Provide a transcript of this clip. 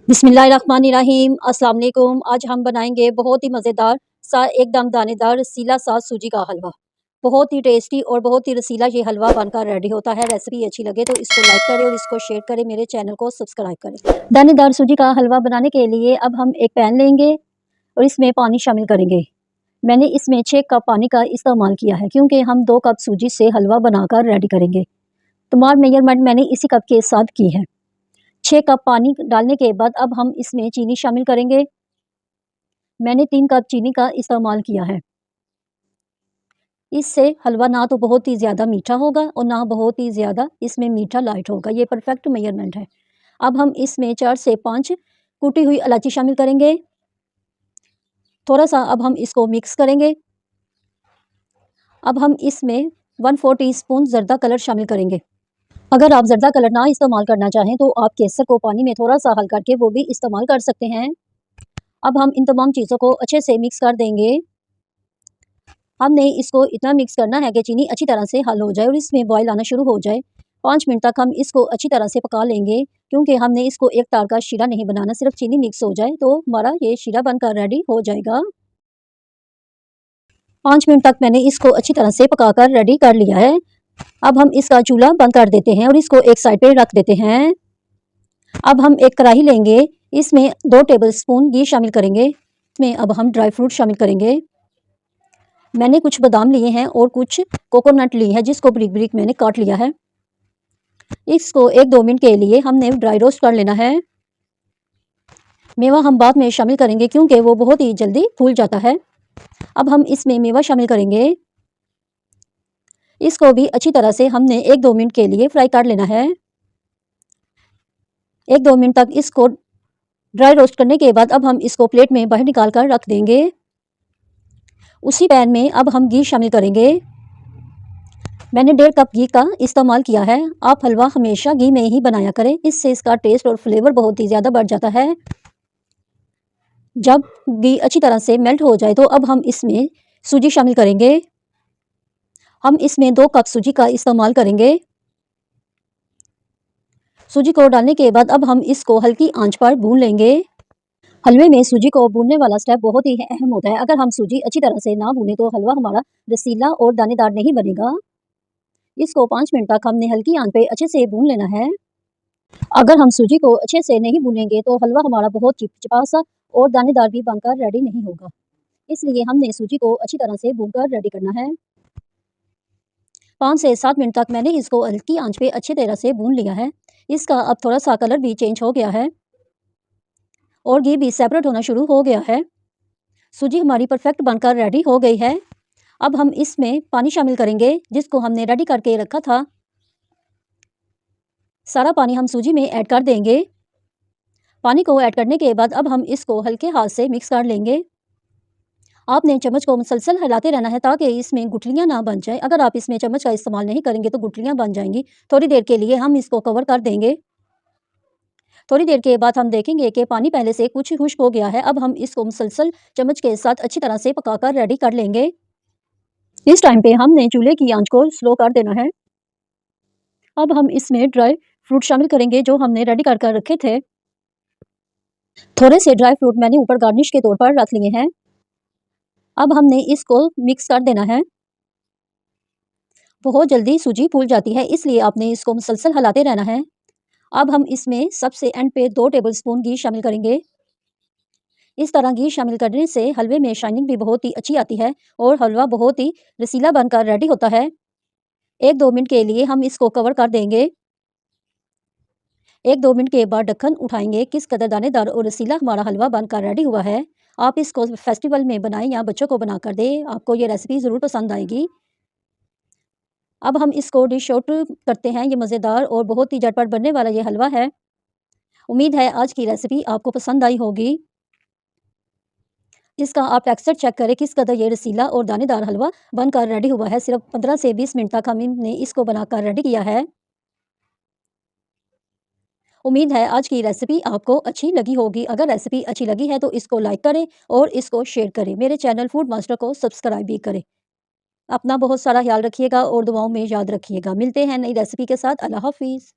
बिस्मिल्लाहिर्रहमानिर्रहीम अस्सलाम वालेकुम। आज हम बनाएंगे बहुत ही मज़ेदार सा एकदम दानेदार रसीला सा सूजी का हलवा। बहुत ही टेस्टी और बहुत ही रसीला ये हलवा बनकर रेडी होता है। रेसिपी अच्छी लगे तो इसको लाइक करें और इसको शेयर करें, मेरे चैनल को सब्सक्राइब करें। दानेदार सूजी का हलवा बनाने के लिए अब हम एक पैन लेंगे और इसमें पानी शामिल करेंगे। मैंने इसमें 6 कप पानी का इस्तेमाल किया है क्योंकि हम 2 कप सूजी से हलवा बनाकर रेडी करेंगे। तमाम मेजरमेंट मैंने इसी कप के साथ की है। 6 कप पानी डालने के बाद अब हम इसमें चीनी शामिल करेंगे। मैंने 3 कप चीनी का इस्तेमाल किया है। इससे हलवा ना तो बहुत ही ज़्यादा मीठा होगा और ना बहुत ही ज़्यादा इसमें मीठा लाइट होगा। ये परफेक्ट मेजरमेंट है। अब हम इसमें 4 से 5 कूटी हुई इलायची शामिल करेंगे। थोड़ा सा अब हम इसको मिक्स करेंगे। अब हम इसमें 1/4 टीस्पून ज़र्दा कलर शामिल करेंगे। अगर आप ज़र्दा कलर ना इस्तेमाल करना चाहें तो आप केसर को पानी में थोड़ा सा हल करके वो भी इस्तेमाल कर सकते हैं। अब हम इन तमाम चीज़ों को अच्छे से मिक्स कर देंगे। हमने इसको इतना मिक्स करना है कि चीनी अच्छी तरह से हल हो जाए और इसमें बॉयल आना शुरू हो जाए। 5 मिनट तक हम इसको अच्छी तरह से पका लेंगे क्योंकि हमने इसको एक तार का शीरा नहीं बनाना, सिर्फ चीनी मिक्स हो जाए तो हमारा ये शीरा बनकर रेडी हो जाएगा। 5 मिनट तक मैंने इसको अच्छी तरह से पकाकर रेडी कर लिया है। अब हम इसका चूल्हा बंद कर देते हैं और इसको एक साइड पे रख देते हैं। अब हम एक कढ़ाई लेंगे, इसमें 2 टेबलस्पून घी शामिल करेंगे। इसमें अब हम ड्राई फ्रूट शामिल करेंगे। मैंने कुछ बादाम लिए हैं और कुछ कोकोनट ली है जिसको ब्रिक ब्रिक मैंने काट लिया है। इसको 1-2 मिनट के लिए हमने ड्राई रोस्ट कर लेना है। मेवा हम बाद में शामिल करेंगे क्योंकि वो बहुत ही जल्दी फूल जाता है। अब हम इसमें मेवा शामिल करेंगे। इसको भी अच्छी तरह से हमने 1-2 मिनट के लिए फ्राई कर लेना है। 1-2 मिनट तक इसको ड्राई रोस्ट करने के बाद अब हम इसको प्लेट में बाहर निकाल कर रख देंगे। उसी पैन में अब हम घी शामिल करेंगे। मैंने 1.5 कप घी का इस्तेमाल किया है। आप हलवा हमेशा घी में ही बनाया करें, इससे इसका टेस्ट और फ्लेवर बहुत ही ज़्यादा बढ़ जाता है। जब घी अच्छी तरह से मेल्ट हो जाए तो अब हम इसमें सूजी शामिल करेंगे। हम इसमें 2 कप सूजी का इस्तेमाल करेंगे। सूजी को डालने के बाद अब हम इसको हल्की आंच पर भून लेंगे। हलवे में सूजी को भूनने वाला स्टेप बहुत ही अहम होता है। अगर हम सूजी अच्छी तरह से ना भूने तो हलवा हमारा रसीला और दानेदार नहीं बनेगा। इसको 5 मिनट तक हमने हल्की आंच पे अच्छे से भून लेना है। अगर हम सूजी को अच्छे से नहीं भूनेंगे तो हलवा हमारा बहुत चिपचिपा सा और दानेदार भी बनकर रेडी नहीं होगा। इसलिए हमने सूजी को अच्छी तरह से भूनकर रेडी करना है। 5 से 7 मिनट तक मैंने इसको हल्की आंच पे अच्छी तरह से भून लिया है। इसका अब थोड़ा सा कलर भी चेंज हो गया है और घी भी सेपरेट होना शुरू हो गया है। सूजी हमारी परफेक्ट बनकर रेडी हो गई है। अब हम इसमें पानी शामिल करेंगे जिसको हमने रेडी करके रखा था। सारा पानी हम सूजी में ऐड कर देंगे। पानी को ऐड करने के बाद अब हम इसको हल्के हाथ से मिक्स कर लेंगे। आपने चम्मच को मुसलसल हिलाते रहना है ताकि इसमें गुठलियां ना बन जाए। अगर आप इसमें चम्मच का इस्तेमाल नहीं करेंगे तो गुठलियां बन जाएंगी। थोड़ी देर के लिए हम इसको कवर कर देंगे। थोड़ी देर के बाद हम देखेंगे कि पानी पहले से कुछ खुश्क हो गया है। अब हम इसको मुसलसल चम्मच के साथ अच्छी तरह से पकाकर रेडी कर लेंगे। इस टाइम पे हमने चूल्हे की आंच को स्लो कर देना है। अब हम इसमें ड्राई फ्रूट शामिल करेंगे जो हमने रेडी कर रखे थे। थोड़े से ड्राई फ्रूट मैंने ऊपर गार्निश के तौर पर रख लिए हैं। अब हमने इसको मिक्स कर देना है। बहुत जल्दी सूजी फूल जाती है इसलिए आपने इसको मुसलसल हिलाते रहना है। अब हम इसमें सबसे एंड पे 2 टेबलस्पून घी शामिल करेंगे। इस तरह घी शामिल करने से हलवे में शाइनिंग भी बहुत ही अच्छी आती है और हलवा बहुत ही रसीला बनकर रेडी होता है। 1-2 मिनट के लिए हम इसको कवर कर देंगे। 1-2 मिनट के बाद ढक्कन उठाएंगे। किस कदर दानेदार और रसीला हमारा हलवा बनकर रेडी हुआ है। आप इसको फेस्टिवल में बनाएं या बच्चों को बनाकर दें, आपको ये रेसिपी ज़रूर पसंद आएगी। अब हम इसको डिश आउट करते हैं। ये मज़ेदार और बहुत ही झटपट बनने वाला ये हलवा है। उम्मीद है आज की रेसिपी आपको पसंद आई होगी। इसका आप टेक्सचर चेक करें किस कदर ये रसीला और दानेदार हलवा बनकर रेडी हुआ है। सिर्फ 15 से 20 मिनट तक हमने इसको बनाकर रेडी किया है। उम्मीद है आज की रेसिपी आपको अच्छी लगी होगी। अगर रेसिपी अच्छी लगी है तो इसको लाइक करें और इसको शेयर करें। मेरे चैनल फूड मास्टर को सब्सक्राइब भी करें। अपना बहुत सारा ख्याल रखिएगा और दुआओं में याद रखिएगा। मिलते हैं नई रेसिपी के साथ। अल्लाह हाफिज़।